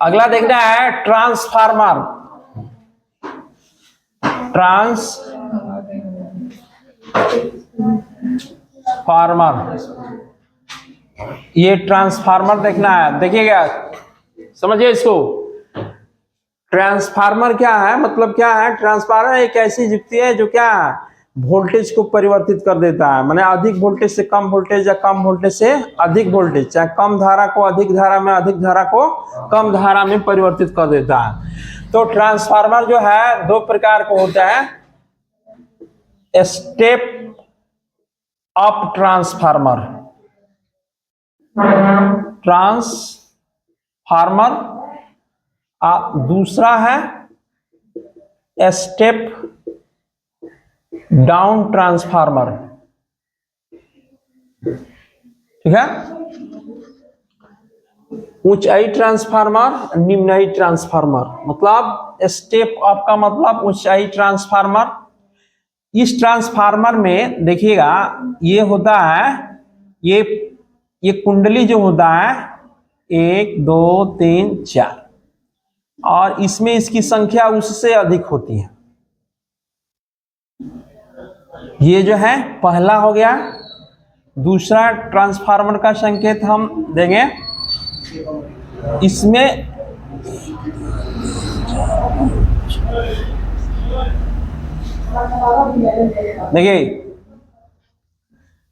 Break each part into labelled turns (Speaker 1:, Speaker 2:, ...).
Speaker 1: अगला देखना है ट्रांसफार्मर। ट्रांसफार्मर, ये ट्रांसफार्मर देखना है। देखिएगा, समझिए इसको। ट्रांसफार्मर क्या है, मतलब क्या है? ट्रांसफार्मर एक ऐसी युक्ति है जो क्या है, वोल्टेज को परिवर्तित कर देता है। माने अधिक वोल्टेज से कम वोल्टेज या कम वोल्टेज से अधिक वोल्टेज, चाहे कम धारा को अधिक धारा में, अधिक धारा को कम धारा में परिवर्तित कर देता है। तो ट्रांसफार्मर जो है दो प्रकार का होता है। स्टेप अप ट्रांसफार्मर, दूसरा है स्टेप डाउन ट्रांसफार्मर। ठीक है, ऊंचाई ट्रांसफार्मर, निम्नाई ट्रांसफार्मर। मतलब स्टेप अप का मतलब ऊंचाई ट्रांसफार्मर। इस ट्रांसफार्मर में देखिएगा ये होता है, ये कुंडली जो होता है 1 2 3 4, और इसमें इसकी संख्या उससे अधिक होती है। ये जो है पहला हो गया। दूसरा ट्रांसफार्मर का संकेत हम देंगे। इसमें देखिए,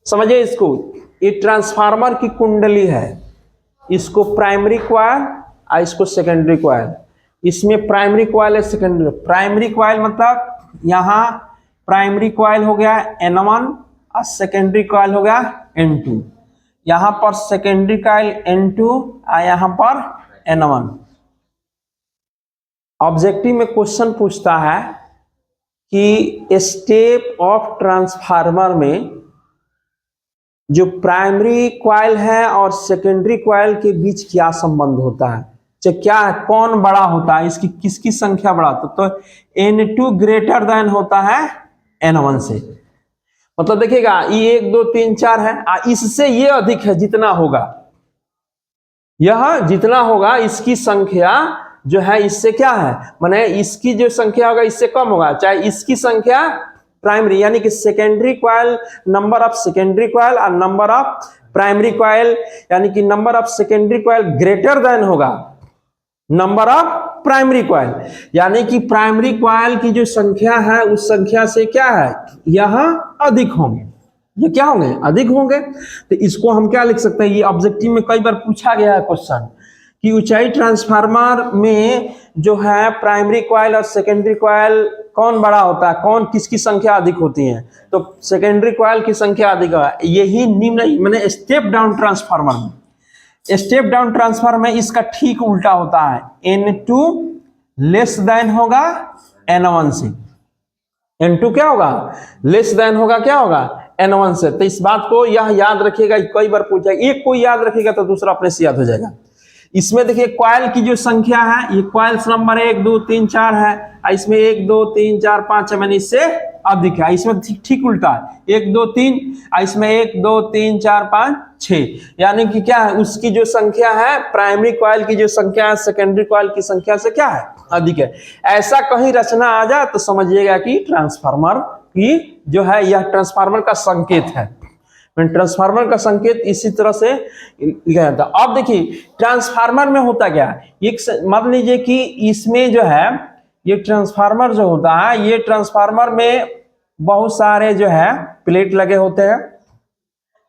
Speaker 1: समझिए इसको। ये ट्रांसफार्मर की कुंडली है, इसको प्राइमरी कॉइल और इसको सेकेंडरी कॉइल। इसमें प्राइमरी कॉइल है, सेकेंडरी। प्राइमरी कॉइल मतलब यहाँ प्राइमरी कॉइल हो गया N1 और सेकेंडरी कॉइल हो गया N2। यहाँ पर सेकेंडरी कॉइल N2 और यहाँ पर N1। ऑब्जेक्टिव में क्वेश्चन पूछता है कि स्टेप ऑफ ट्रांसफार्मर में जो प्राइमरी कॉइल है और सेकेंडरी कॉइल के बीच क्या संबंध होता है, क्या है, कौन बड़ा होता है, इसकी किसकी संख्या बड़ा होता है? तो N2 ग्रेटर देन होता है N1 से। मतलब देखिएगा ये 1 2 3 4 है, इससे ये अधिक है। जितना होगा, यह जितना होगा इसकी संख्या जो है इससे क्या है, माने इसकी जो संख्या होगा इससे कम होगा। चाहे इसकी संख्या प्राइमरी यानी कि secondary coil, number of secondary coil और नंबर ऑफ प्राइमरी कॉइल, यानी कि number of secondary coil greater than होगा नंबर ऑफ प्राइमरी कॉइल, यानी कि प्राइमरी कॉइल की जो संख्या है उस संख्या से क्या है, यहां अधिक होंगे। ये क्या होंगे, अधिक होंगे। तो इसको हम क्या लिख सकते हैं, ये ऑब्जेक्टिव में कई बार पूछा गया है क्वेश्चन कि ऊंचाई ट्रांसफार्मर में जो है प्राइमरी कॉइल और सेकेंडरी कॉइल कौन बड़ा होता है, कौन किसकी संख्या अधिक होती है? तो सेकेंडरी कॉइल की संख्या अधिक है। यही निम्न माने स्टेप डाउन ट्रांसफार्मर में, स्टेप डाउन ट्रांसफार्मर में इसका ठीक उल्टा होता है। N2 लेस देन होगा N1 से। N2 क्या होगा, लेस देन होगा, क्या होगा, N1 से। तो इस बात को यह याद रखिएगा, कई बार पूछा, एक को याद रखिएगा तो दूसरा अपने से याद हो जाएगा। इसमें देखिए कॉइल की जो संख्या है, ये कॉइल्स नंबर 1 2 3 4 है, इसमें 1 2 3 4 5 है, मैंने इससे अधिक है। इसमें ठीक उल्टा है, 1 2 3, इसमें 1 2 3 4 5 6, यानी कि क्या है, उसकी जो संख्या है प्राइमरी कॉइल की जो संख्या है सेकेंडरी कॉइल की संख्या से क्या है, अधिक है। ऐसा कहीं रचना आ जाए तो समझिएगा कि ट्रांसफार्मर की जो है यह ट्रांसफार्मर का संकेत है। ट्रांसफार्मर का संकेत इसी तरह से लिखा जाता है। अब देखिए ट्रांसफार्मर में होता क्या है, एक मान लीजिए कि इसमें जो है ये ट्रांसफार्मर जो होता है, ये ट्रांसफार्मर में बहुत सारे जो है प्लेट लगे होते हैं,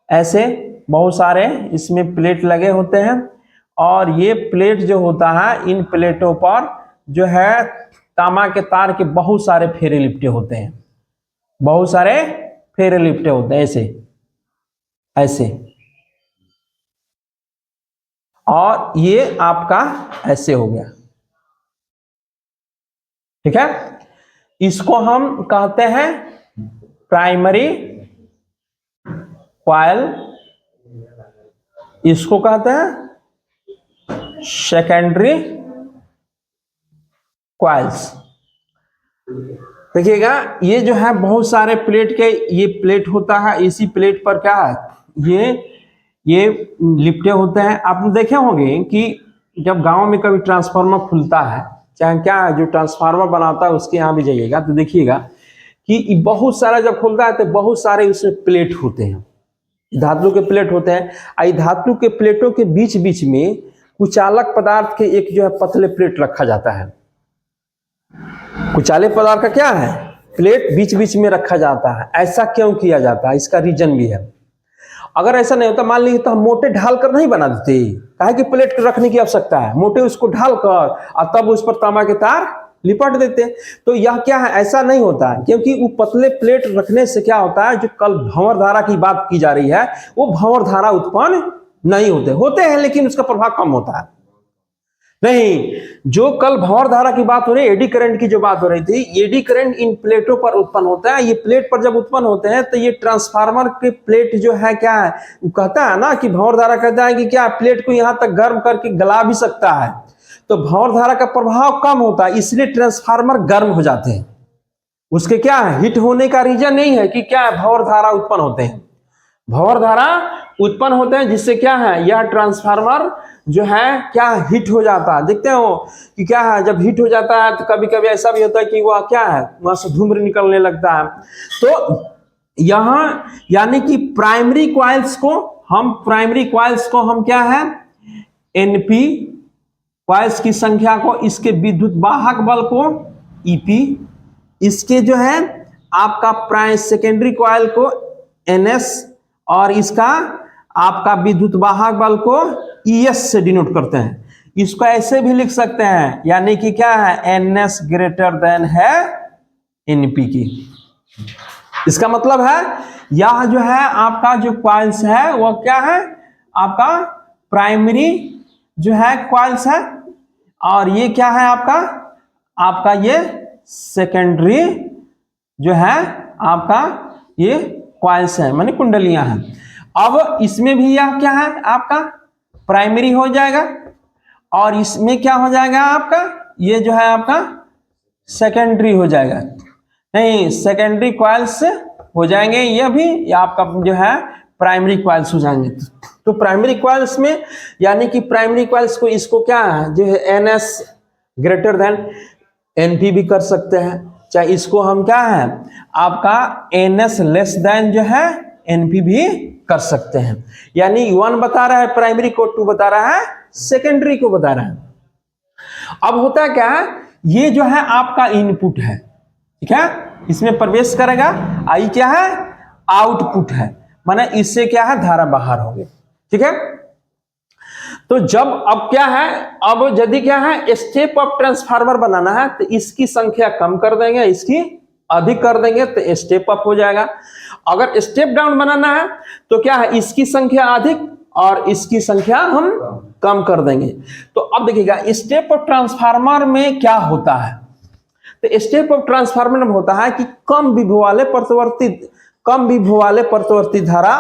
Speaker 1: ऐसे बहुत सारे इसमें प्लेट लगे होते हैं, और ये प्लेट जो होता है इन प्लेटों पर जो है तांबा के तार के बहुत सारे फेरे लिपटे होते हैं, बहुत सारे फेरे लिपटे होते हैं ऐसे ऐसे, और ये आपका ऐसे हो गया। ठीक है, इसको हम कहते हैं प्राइमरी कॉइल, इसको कहते हैं सेकेंडरी कॉइल्स। देखिएगा ये जो है बहुत सारे प्लेट के ये प्लेट होता है, इसी प्लेट पर क्या है ये लिपटे होते हैं। आप देखे होंगे कि जब गांव में कभी ट्रांसफार्मर खुलता है, चाहे क्या है, जो ट्रांसफार्मर बनाता है उसके यहाँ भी जाइएगा तो देखिएगा कि बहुत सारा जब खुलता है तो बहुत सारे उसमें प्लेट होते हैं, धातु के प्लेट होते हैं। आई धातु के प्लेटों के बीच बीच में कुचालक पदार्थ के एक जो है पतले प्लेट रखा जाता है। कुचालक पदार्थ का क्या है, प्लेट बीच बीच में रखा जाता है। ऐसा क्यों किया जाता है, इसका रीजन भी है। अगर ऐसा नहीं होता, मान लीजिए तो हम मोटे ढाल कर नहीं बना देते, काहे कि प्लेट रखने की आवश्यकता है, मोटे उसको ढाल कर और तब उस पर तांबा के तार लिपट देते। तो यह क्या है, ऐसा नहीं होता है, क्योंकि वो पतले प्लेट रखने से क्या होता है, जो कल भंवर धारा की बात की जा रही है वो भंवर धारा उत्पन्न नहीं होते हैं, लेकिन उसका प्रभाव कम होता है। नहीं, जो कल भंवर धारा की बात हो रही है, एडी करंट की जो बात हो रही थी, एडी करंट इन प्लेटों पर उत्पन्न होता है। ये प्लेट पर जब उत्पन्न होते हैं तो ये ट्रांसफार्मर के प्लेट जो है क्या है, वो कहता है ना कि भंवर धारा कहता है कि क्या प्लेट को यहां तक गर्म करके गला भी सकता है, तो भंवर धारा का प्रभाव कम होता है, इसलिए ट्रांसफार्मर गर्म हो जाते हैं। उसके क्या है, हिट होने का रीजन नहीं है कि क्या भंवर धारा उत्पन्न होते हैं, भंवर धारा उत्पन्न होते हैं जिससे क्या है, यह ट्रांसफार्मर जो है क्या हिट हो जाता है। देखते हो कि क्या है, जब हिट हो जाता है तो कभी कभी ऐसा भी होता है कि वह क्या है, वहां से धूम्र निकलने लगता है। तो यहां यानी कि प्राइमरी क्वाइल्स को हम क्या है, एनपी क्वाइल्स की संख्या को, इसके विद्युत वाहक बल को ईपी, इसके जो है आपका सेकेंडरी क्वाइल को एनएस, और इसका आपका विद्युत वाहक बल को ईएस से डिनोट करते हैं। इसको ऐसे भी लिख सकते हैं, यानी कि क्या है, एनएस ग्रेटर देन है एनपी की। इसका मतलब है यह जो है आपका जो क्वाइल्स है वह क्या है, आपका प्राइमरी जो है क्वाइल्स है, और ये क्या है आपका ये सेकेंडरी जो है आपका ये क्वाइल्स है, माने कुंडलियां हैं। अब इसमें भी यह क्या है, आपका प्राइमरी हो जाएगा, और इसमें क्या हो जाएगा आपका, ये जो है आपका सेकेंडरी हो जाएगा। नहीं, सेकेंडरी क्वाइल्स हो जाएंगे, ये भी या आपका जो है प्राइमरी क्वाइल्स हो जाएंगे। तो प्राइमरी क्वाइल्स में यानी कि प्राइमरी क्वाइल्स को, इसको क्या है जो है एनएस ग्रेटर देन एनपी भी कर सकते हैं, चाहे इसको हम क्या है आपका एनएस लेस देन जो है एनपी भी कर सकते हैं। यानी 1 बता रहा है प्राइमरी को, 2 बता रहा है सेकेंडरी को बता रहा है। अब होता क्या है, ये जो है आपका इनपुट है, ठीक है, इसमें प्रवेश करेगा, आई क्या है आउटपुट है, माने इससे क्या है धारा बाहर हो गई, ठीक है। तो जब अब क्या है, अब यदि क्या है स्टेप अप ट्रांसफार्मर बनाना है तो इसकी संख्या कम कर देंगे, इसकी अधिक कर देंगे तो स्टेप अप हो जाएगा। अगर स्टेप डाउन बनाना है तो क्या है, इसकी संख्या अधिक और इसकी संख्या हम कम कर देंगे। तो अब देखिएगा स्टेप अप ट्रांसफार्मर में क्या होता है, तो स्टेप अप ट्रांसफार्मर में होता है कि कम विभव वाले प्रतिवर्ती धारा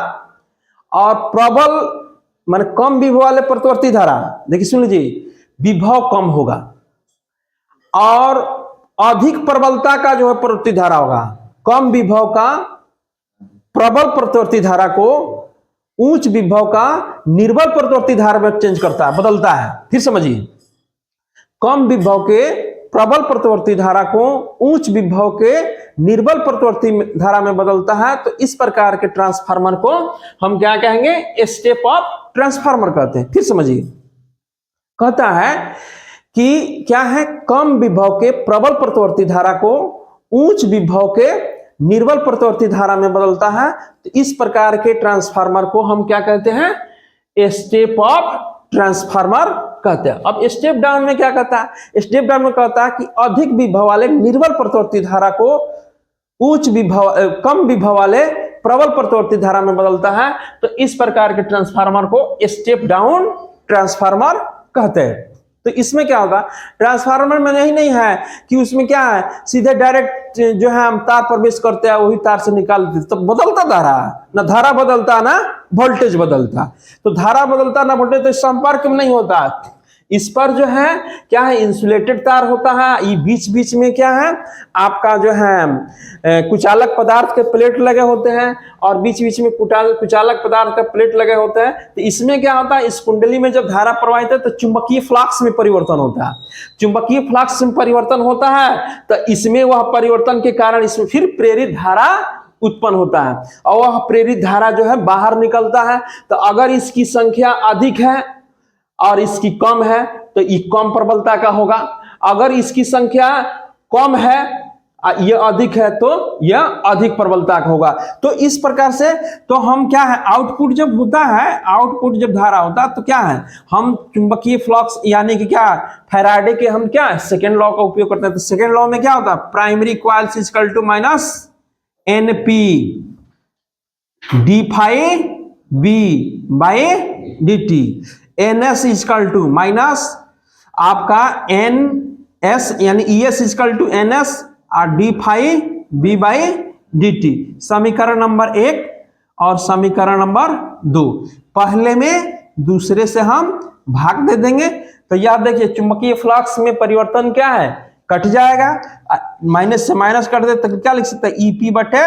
Speaker 1: और प्रबल माने कम विभव वाले प्रतिवर्ती धारा, देखिए सुन लीजिए, विभव कम होगा और अधिक प्रबलता का जो है प्रतिवर्ती धारा होगा। कम विभव का प्रबल प्रतिवर्ती धारा को उच्च विभव का निर्बल प्रतिवर्ती धारा में चेंज करता है, बदलता है। फिर समझिए, कम विभव के प्रबल प्रतिवर्ती धारा को उच्च विभव के निर्बल प्रतिवर्ती धारा में बदलता है। तो इस प्रकार के ट्रांसफार्मर को हम क्या कहेंगे, स्टेप अप ट्रांसफार्मर कहते हैं। फिर समझिए, कहता है कि क्या है, कम विभव के प्रबल प्रतिवर्ती धारा को उच्च विभव के निर्बल प्रतिवर्ती धारा में बदलता है। तो इस प्रकार के ट्रांसफार्मर को हम क्या कहते हैं, स्टेप अप ट्रांसफार्मर कहते हैं। अब स्टेप डाउन में क्या कहता है, स्टेप डाउन में कहता है कि अधिक विभव वाले निर्बल प्रतिवर्ती धारा को कम विभव वाले प्रबल प्रतिवर्ती धारा में बदलता है। तो इस प्रकार के ट्रांसफार्मर को स्टेप डाउन ट्रांसफार्मर कहते हैं। तो इसमें क्या होगा, ट्रांसफार्मर में यही नहीं है कि उसमें क्या है सीधे डायरेक्ट जो है हम तार प्रवेश करते हैं वही तार से निकाल देते, तो बदलता धारा, ना धारा बदलता ना वोल्टेज बदलता। तो धारा बदलता ना वोल्टेज, तो संपर्क में नहीं होता। इस पर जो है क्या है, इंसुलेटेड तार होता है। ये बीच बीच में क्या है आपका जो है कुचालक पदार्थ के प्लेट लगे होते हैं और बीच बीच में कुचालक पदार्थ का प्लेट लगे होते हैं। तो इसमें क्या होता है, इस कुंडली में जब धारा प्रवाहित है तो चुंबकीय फ्लक्स में परिवर्तन होता है। चुंबकीय फ्लक्स में परिवर्तन होता है तो इसमें वह परिवर्तन के कारण इसमें फिर प्रेरित धारा उत्पन्न होता है और वह प्रेरित धारा जो है बाहर निकलता है। तो अगर इसकी संख्या अधिक है और इसकी कम है तो ये कम प्रबलता का होगा। अगर इसकी संख्या कम है यह अधिक है तो यह अधिक प्रबलता का होगा। तो इस प्रकार से तो हम क्या है, आउटपुट जब होता है, आउटपुट जब धारा होता है तो क्या है, हम चुंबकीय फ्लक्स यानी कि क्या फैराडे के हम क्या सेकेंड लॉ का उपयोग करते हैं। तो सेकेंड लॉ में क्या होता है, primary coils is equal to minus NP D phi B by D T, NS is equal to minus आपका एन एस यानी ईएस इजकल टू एनएस और D phi B by D T. समीकरण number 1 और समीकरण नंबर 2, पहले में दूसरे से हम भाग दे देंगे। तो याद देखिए चुंबकीय फ्लक्स में परिवर्तन क्या है, कट जाएगा, माइनस से माइनस कर दे तो क्या लिख सकते हैं, ईपी बटे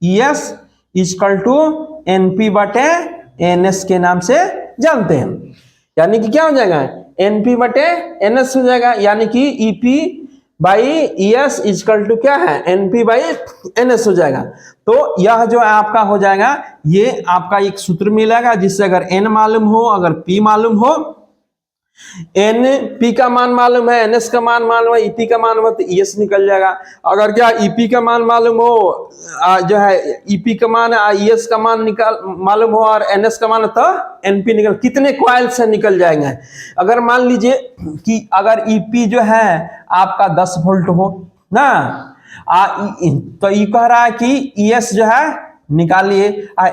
Speaker 1: ईएस इजकल टू एनपी बटे एनएस के नाम से जानते हैं। यानी कि क्या हो जाएगा, एनपी बटे एनएस हो जाएगा, यानी कि EP by ES is equal to क्या है, एनपी बाई एनएस हो जाएगा। तो यह जो आपका हो जाएगा, ये आपका एक सूत्र मिलेगा जिससे अगर एन मालूम हो, अगर पी मालूम हो, एन पी का मान मालूम है, एनएस का मान मालूम है, ईपी का मान हो तो ईएस निकल जाएगा। अगर क्या ईपी का मान मालूम हो, जो है ईपी का मान ईएस का मान निकाल मालूम हो और एनएस का मान तो एनपी निकल, कितने कॉइल से निकल जाएंगे। अगर मान लीजिए कि अगर ईपी जो है आपका 10 वोल्ट हो ना, तो ये कह रहा है कि ईएस जो है निकालिए,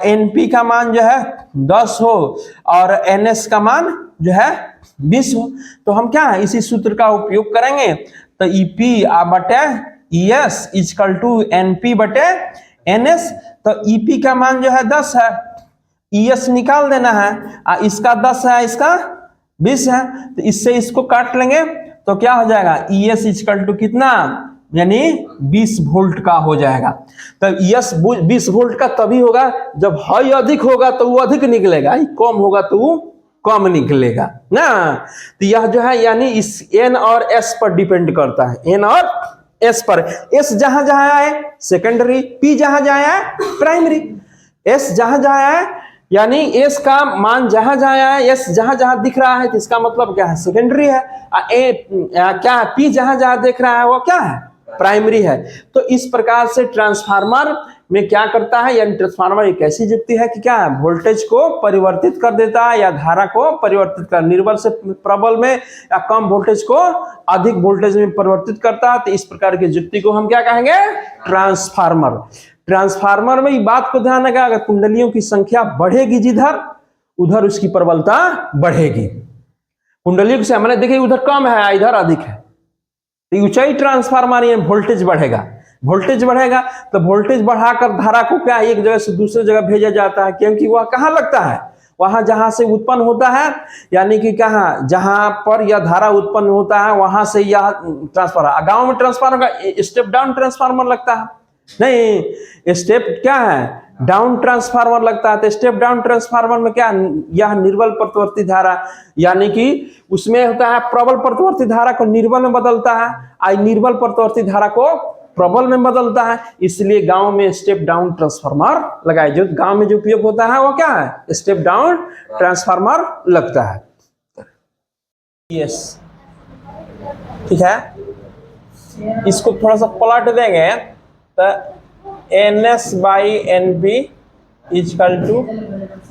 Speaker 1: एनपी का मान जो है 10 हो और एनएस का मान जो है 20 हो। तो हम क्या है इसी सूत्र का उपयोग करेंगे। तो ईपी बटे ईएस इजकल टू एनपी बटे एनएस। तो ईपी का मान जो है 10 है, ईएस निकाल देना है, इसका 10 है, इसका 20 है, तो इससे इसको काट लेंगे तो क्या हो जाएगा, ईएस इजकल टू कितना, यानी 20 वोल्ट का हो जाएगा। तो ईएस 20 वोल्ट का तभी होगा जब हाई अधिक होगा तो वो अधिक निकलेगा, कम होगा तो वो कम निकलेगा ना। तो यह जो है यानी इस एन और एस पर डिपेंड करता है, एन और एस पर। एस जहां जहां आए सेकेंडरी, पी जहां जहां आए प्राइमरी, एस जहां जहां आए यानी एस का मान जहां जहां आए, एस जहां जहां दिख रहा है तो इसका मतलब क्या है, सेकेंडरी है। क्या है, पी जहां जहां देख रहा है वो क्या है, प्राइमरी है। तो इस प्रकार से ट्रांसफार्मर में क्या करता है, यानी ट्रांसफार्मर एक ऐसी युक्ति है कि क्या है, वोल्टेज को परिवर्तित कर देता है या धारा को परिवर्तित कर, निर्बल से प्रबल में या कम वोल्टेज को अधिक वोल्टेज में परिवर्तित करता है। तो इस प्रकार की युक्ति को हम क्या कहेंगे, ट्रांसफार्मर। ट्रांसफार्मर में ये बात को ध्यान रखा, अगर कुंडलियों की संख्या बढ़ेगी जिधर, उधर उसकी प्रबलता बढ़ेगी। कुंडलियों से मैंने देखिए उधर कम है इधर अधिक है, तो ऊंचाई ट्रांसफार्मर ये वोल्टेज बढ़ेगा, वोल्टेज बढ़ेगा तो वोल्टेज बढ़ाकर धारा को क्या एक जगह से दूसरी जगह भेजा जाता है, क्योंकि वह कहाँ लगता है, वहां जहां से उत्पन्न होता है, यानी कि कहाँ जहां पर यह धारा उत्पन्न होता है वहां से यह ट्रांसफार्मर। गांव में ट्रांसफार्मर का स्टेप डाउन ट्रांसफार्मर लगता है, नहीं स्टेप क्या है डाउन ट्रांसफार्मर लगता है। तो स्टेप डाउन ट्रांसफार्मर में क्या, यह निर्बल प्रतिवर्ती धारा, यानी कि उसमें होता है प्रबल प्रतिवर्ती धारा को निर्बल में बदलता है, आई निर्बल प्रतिवर्ती धारा को प्रबल में बदलता है, इसलिए गांव में स्टेप डाउन ट्रांसफार्मर लगाए। जो गांव में जो उपयोग होता है वो क्या है, स्टेप डाउन ट्रांसफार्मर लगता है। यस ठीक है, इसको थोड़ा सा पलट देंगे तो NS by NP is equal to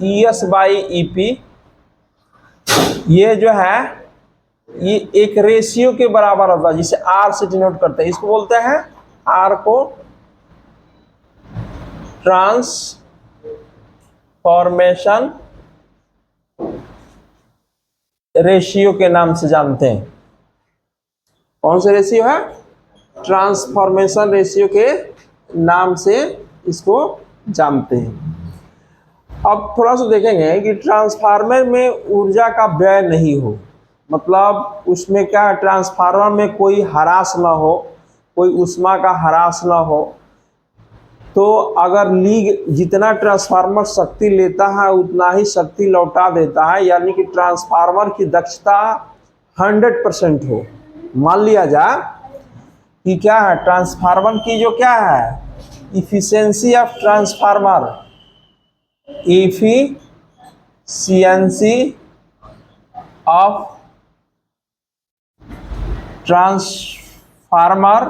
Speaker 1: ES by EP, ये जो है ये एक रेशियो के बराबर होता है जिसे आर से डिनोट करते हैं। इसको बोलते हैं आर को ट्रांसफॉर्मेशन रेशियो के नाम से जानते हैं। कौन सा रेशियो है, ट्रांसफॉर्मेशन रेशियो के नाम से इसको जानते हैं। अब थोड़ा सा देखेंगे कि ट्रांसफार्मर में ऊर्जा का व्यय नहीं हो, मतलब उसमें क्या, ट्रांसफार्मर में कोई हरास ना हो, कोई ऊष्मा का हरास ना हो। तो अगर लीग जितना ट्रांसफार्मर शक्ति लेता है उतना ही शक्ति लौटा देता है, यानी कि ट्रांसफार्मर की दक्षता 100% हो। मान लिया जाए कि क्या है, ट्रांसफार्मर की जो क्या है, efficiency of transformer, efficiency of transformer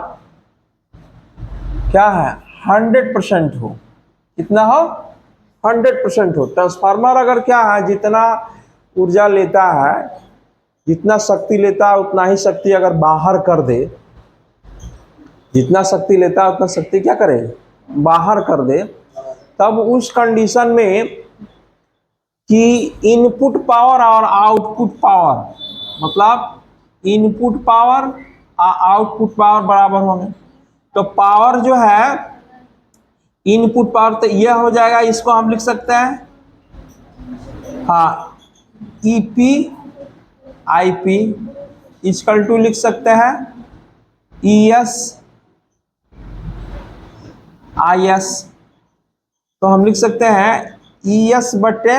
Speaker 1: क्या है, 100% हो। कितना हो, 100% हो। ट्रांसफार्मर अगर क्या है, जितना ऊर्जा लेता है, जितना शक्ति लेता है उतना ही शक्ति अगर बाहर कर दे, जितना शक्ति लेता है उतना शक्ति क्या करे, बाहर कर दे, तब उस कंडीशन में कि इनपुट पावर और आउटपुट पावर, मतलब इनपुट पावर और आउटपुट पावर बराबर होंगे। तो पावर जो है, इनपुट पावर तो यह हो जाएगा, इसको हम लिख सकते हैं हाँ, ईपी आईपी इक्वल टू लिख सकते हैं ईएस आईएस। तो हम लिख सकते हैं ईएस बटे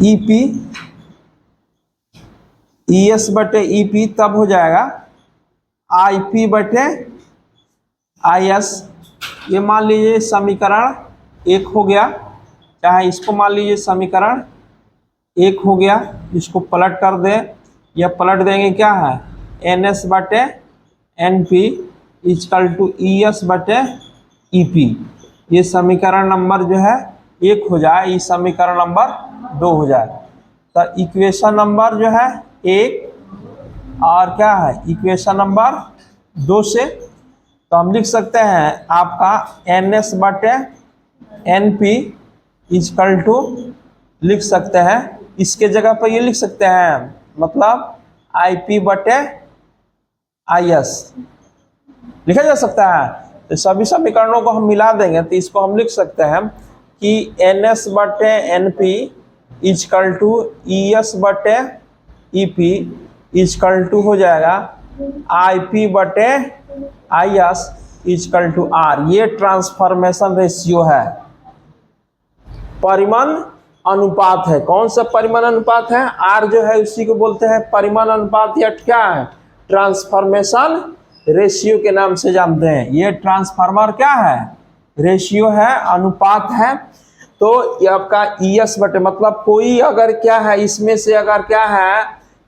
Speaker 1: ईपी, ईएस बटे ईपी, तब हो जाएगा आईपी बटे आईएस। ये मान लीजिए समीकरण 1 हो गया, चाहे इसको मान लीजिए समीकरण 1 हो गया। इसको पलट कर दे, या पलट देंगे क्या है, एन एस बटे N P equal to E S बटे ई पी। ये समीकरण नंबर जो है 1 हो जाए, ये समीकरण नंबर 2 हो जाए। तो इक्वेशन नंबर जो है 1 और क्या है, इक्वेशन नंबर 2 से तो हम लिख सकते हैं आपका एन एस बटे एन पी इक्वल टू लिख सकते हैं, इसके जगह पर ये लिख सकते हैं, मतलब आई पी बटे आई एस लिखा जा सकता है। तो सभी समीकरणों को हम मिला देंगे तो इसको हम लिख सकते हैं कि एन एस बटे N P equal to E S बटे ई पी इक्वल टू हो जाएगा आई पी बटे I S equal to R. ये ट्रांसफॉर्मेशन रेशियो है, परिमाण अनुपात है। कौन सा परिमाण अनुपात है, आर जो है उसी को बोलते हैं परिमाण अनुपात, या क्या है, ट्रांसफॉर्मेशन रेशियो के नाम से जानते हैं। ये ट्रांसफार्मर क्या है, रेशियो है, अनुपात है। तो ये आपका ईएस बटे, मतलब कोई अगर क्या है इसमें से अगर क्या है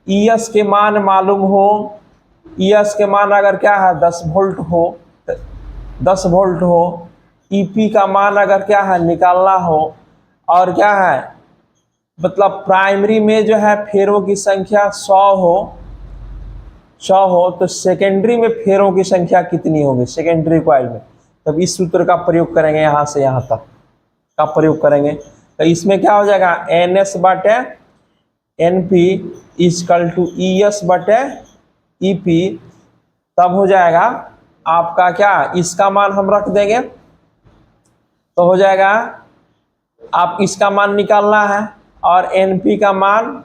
Speaker 1: ईएस के मान मालूम हो, ईएस के मान अगर क्या है 10 वोल्ट हो, 10 वोल्ट हो, ईपी का मान अगर क्या है निकालना हो, और क्या है मतलब प्राइमरी में जो है फेरों की संख्या 100 हो, तो सेकेंडरी में फेरों की संख्या कितनी होगी सेकेंडरी कॉइल में। तब इस सूत्र का प्रयोग करेंगे, यहाँ से यहाँ तक का प्रयोग करेंगे। तो इसमें क्या हो जाएगा, एन एस बटे N P equal to E S बटे ई पी, तब हो जाएगा आपका क्या, इसका मान हम रख देंगे तो हो जाएगा, आप इसका मान निकालना है और एनपी का मान,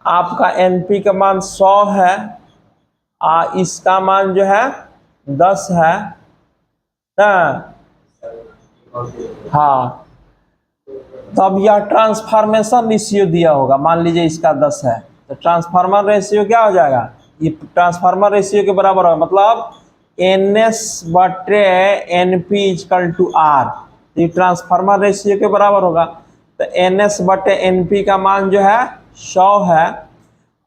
Speaker 1: आपका एनपी का मान 100 है, इसका मान जो है 10 है ना, हाँ। तब यह ट्रांसफॉर्मेशन रेशियो दिया होगा, मान लीजिए इसका 10 है, तो ट्रांसफार्मर रेशियो क्या हो जाएगा, ये ट्रांसफार्मर रेशियो के बराबर होगा, मतलब एन एस बटे N P equal to R, ये ट्रांसफार्मर रेशियो के बराबर होगा। तो एन एस बटे एन पी का मान जो है 100 है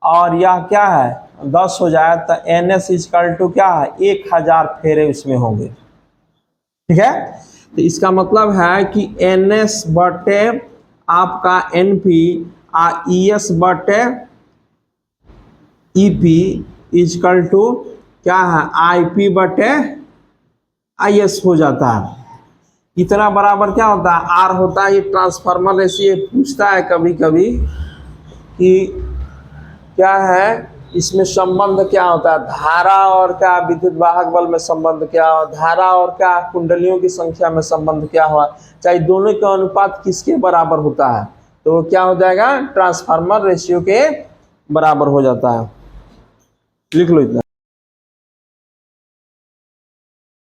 Speaker 1: और यह क्या है 10 हो जाए, तो एन एस इक्वल टू क्या है 1000 फेरे उसमें होंगे, ठीक है। तो इसका मतलब है कि एन एस बटे आपका एन पी ई एस बटे ई पी इक्वल टू क्या है आई पी बटे आई एस हो जाता है। इतना बराबर क्या होता है, आर होता है। ये ट्रांसफार्मर रेशियो पूछता है कभी कभी कि क्या है इसमें संबंध क्या होता है, धारा और क्या विद्युत वाहक बल में संबंध क्या हो, धारा और क्या कुंडलियों की संख्या में संबंध क्या हुआ, चाहे दोनों का अनुपात किसके बराबर होता है, तो क्या हो जाएगा ट्रांसफार्मर रेशियो के बराबर हो जाता है। लिख लो इतना।